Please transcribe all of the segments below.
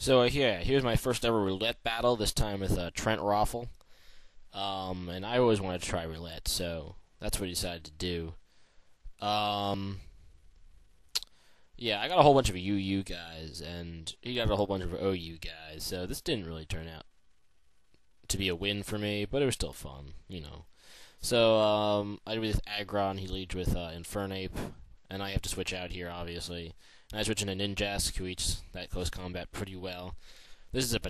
So here's my first ever roulette battle. This time with Trent ROFL. And I always wanted to try roulette, so that's what I decided to do. Um, yeah, I got a whole bunch of UU guys, and he got a whole bunch of OU guys. So this didn't really turn out to be a win for me, but it was still fun, you know. So I lead with Agron. He leads with Infernape, and I have to switch out here, obviously. And I switch into Ninjask, who eats that close combat pretty well. This is a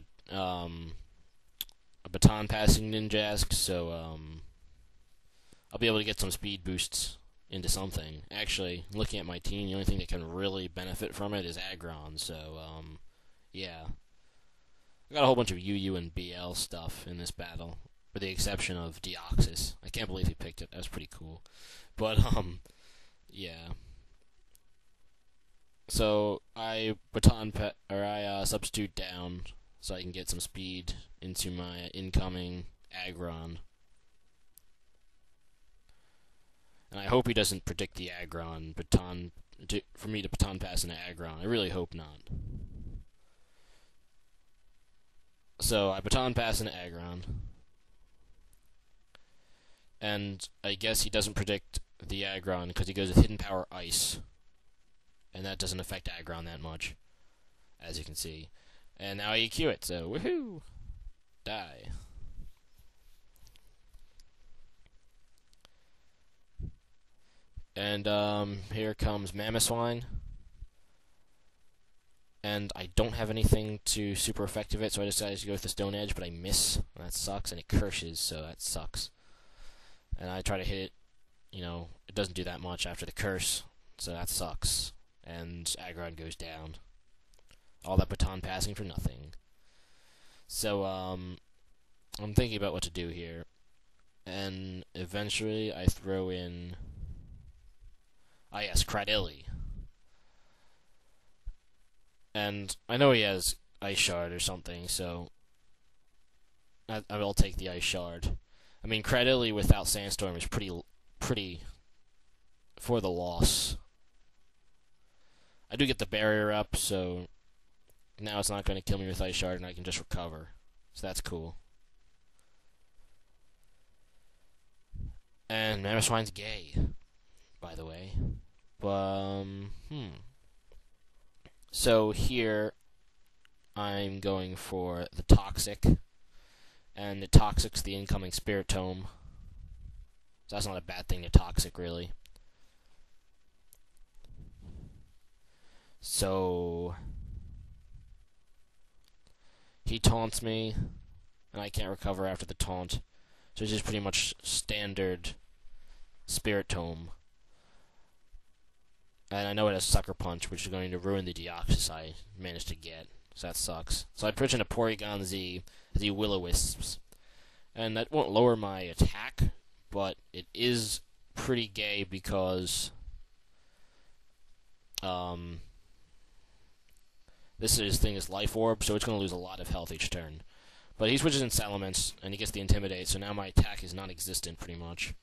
baton passing Ninjask, so I'll be able to get some speed boosts into something. Actually, looking at my team, the only thing that can really benefit from it is Agron, so yeah. I got a whole bunch of UU and BL stuff in this battle, with the exception of Deoxys. I can't believe he picked it. That was pretty cool. But yeah. So I substitute down so I can get some speed into my incoming Aggron. And I hope he doesn't predict the Aggron for me to baton pass into Aggron. I really hope not. So I baton pass into Aggron. And I guess he doesn't predict the Aggron because he goes with Hidden Power Ice. And that doesn't affect Aggron that much, as you can see. And now I EQ it, so woohoo! Die. And here comes Mamoswine. And I don't have anything to super effective it, so I decided to go with the Stone Edge, but I miss. That sucks, and it curses, so that sucks. And I try to hit it, it doesn't do that much after the curse, so that sucks. And Aggron goes down. All that baton passing for nothing. So, I'm thinking about what to do here. And eventually I throw in... yes, Cradilly. And I know he has Ice Shard or something, so... I will take the Ice Shard. I mean, Cradilly without Sandstorm is pretty for the loss. I do get the barrier up, so now it's not going to kill me with Ice Shard, and I can just recover. So that's cool. And Mamoswine's gay, by the way. But, So here, I'm going for the Toxic. And the Toxic's the incoming Spirit Tome. So that's not a bad thing to Toxic, really. So he taunts me, and I can't recover after the taunt. So it's just pretty much standard Spirit Tome. And I know it has Sucker Punch, which is going to ruin the Deoxys I managed to get. So that sucks. So I push into proygon-z, the Will-O-Wisps. And that won't lower my attack, but it is pretty gay because this thing is Life Orb, so it's going to lose a lot of health each turn. But he switches in Salamence, and he gets the Intimidate, so now my attack is non-existent, pretty much.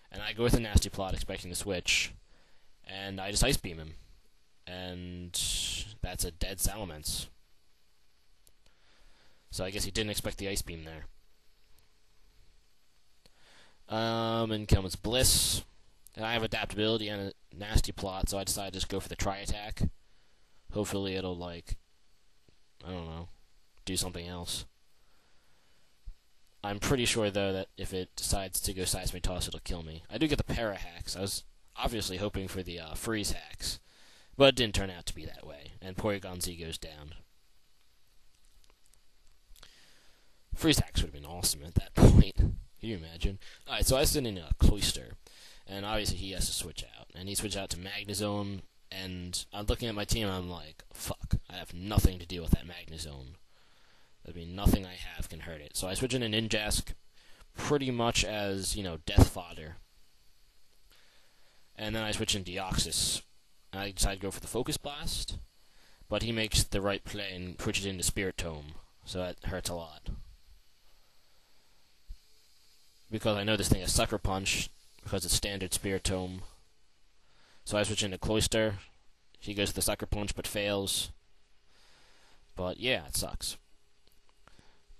And I go with a Nasty Plot, expecting to switch, and I just Ice Beam him. And that's a dead Salamence. So I guess he didn't expect the Ice Beam there. And comes Bliss. And I have Adaptability and a Nasty Plot, so I decided to just go for the Tri-Attack. Hopefully it'll, I don't know, do something else. I'm pretty sure, though, that if it decides to go Seismic Toss, it'll kill me. I do get the Para Hacks. I was obviously hoping for the Freeze Hacks, but it didn't turn out to be that way, and proygon-z goes down. Freeze Hacks would have been awesome at that point. Can you imagine? Alright, so I send in a Cloyster, and obviously he has to switch out. And he switched out to Magnezone, and I'm looking at my team and I'm like, fuck, I have nothing to deal with that Magnezone. I mean, nothing I have can hurt it. So I switch in a Ninjask pretty much as, death fodder. And then I switch in Deoxys. And I decide to go for the Focus Blast, but he makes the right play and pushes into Spirit Tome, so that hurts a lot. Because I know this thing has Sucker Punch, because it's standard Spirit Tome. So I switch into Cloyster. He goes to the Sucker Punch, but fails. But yeah, it sucks.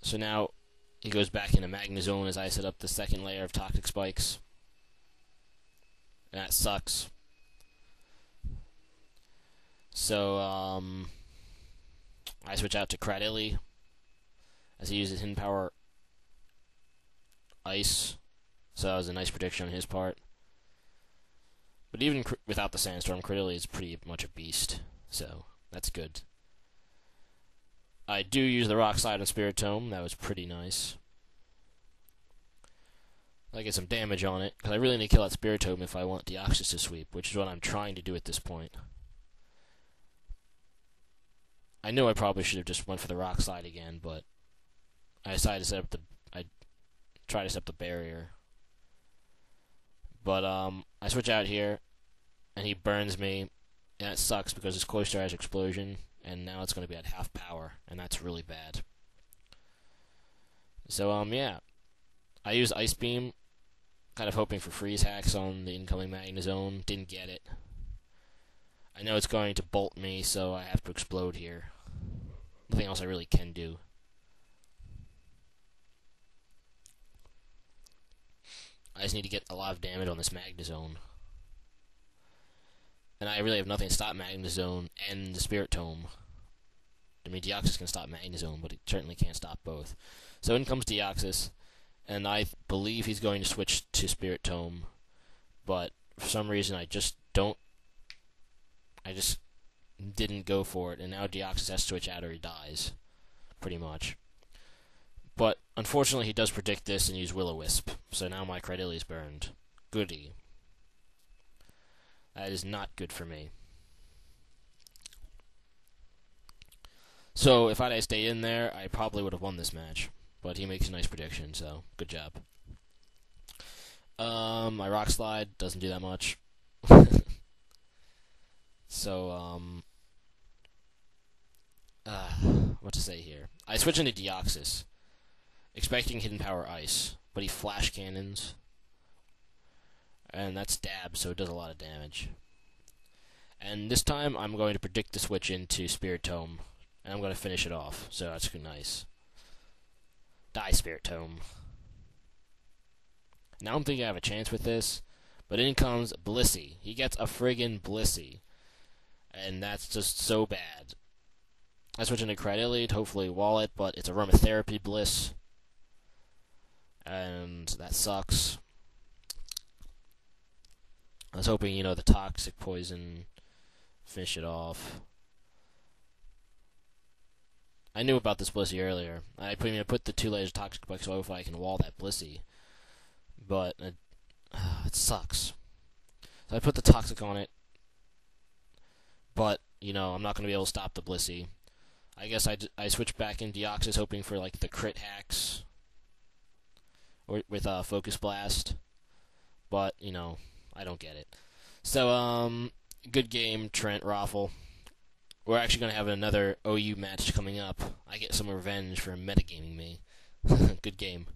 So now he goes back into Magnezone as I set up the second layer of Toxic Spikes. And that sucks. So, I switch out to Cradilly as he uses Hidden Power Ice. So that was a nice prediction on his part. But even without the Sandstorm, Cradilly is pretty much a beast. So, that's good. I do use the Rock Slide on Spiritomb. That was pretty nice. I get some damage on it, because I really need to kill that Spiritomb if I want Deoxys to sweep, which is what I'm trying to do at this point. I know I probably should have just went for the Rock Slide again, but I decided to set up I tried to set up the barrier. But I switch out here, and he burns me, and that sucks because his Cloyster has Explosion, and now it's going to be at half power, and that's really bad. So yeah, I use Ice Beam, kind of hoping for freeze hacks on the incoming Magnezone. Didn't get it. I know it's going to bolt me, so I have to explode here. Nothing else I really can do. I just need to get a lot of damage on this Magnezone. And I really have nothing to stop Magnezone and the Spiritomb. I mean, Deoxys can stop Magnezone, but it certainly can't stop both. So in comes Deoxys, and I believe he's going to switch to Spiritomb, but for some reason I just didn't go for it, and now Deoxys has to switch out or he dies, pretty much. But unfortunately he does predict this and use Will-O-Wisp, so now my Cradilly is burned. Goody. That is not good for me. So if I'd stayed in there, I probably would have won this match. But he makes a nice prediction, so good job. My Rock Slide doesn't do that much. So, what to say here? I switch into Deoxys, expecting Hidden Power Ice, but he Flash Cannons, and that's Dab, so it does a lot of damage. And this time, I'm going to predict the switch into Spiritomb, and I'm going to finish it off, so that's nice. Die, Spiritomb. Now I'm thinking I have a chance with this, but in comes Blissey. He gets a friggin' Blissey, and that's just so bad. I switch into Cradilly to hopefully wall it, but it's Aromatherapy Bliss, and that sucks. I was hoping, the Toxic Poison finish it off. I knew about this Blissey earlier. I put the 2 layers of Toxic Spikes so hopefully I can wall that Blissey. But it sucks. So I put the Toxic on it. But, I'm not going to be able to stop the Blissey. I guess I switch back in Deoxys hoping for, the crit hacks. Or with Focus Blast. But, I don't get it. So, good game, Trent ROFL. We're actually going to have another OU match coming up. I get some revenge for metagaming me. Good game.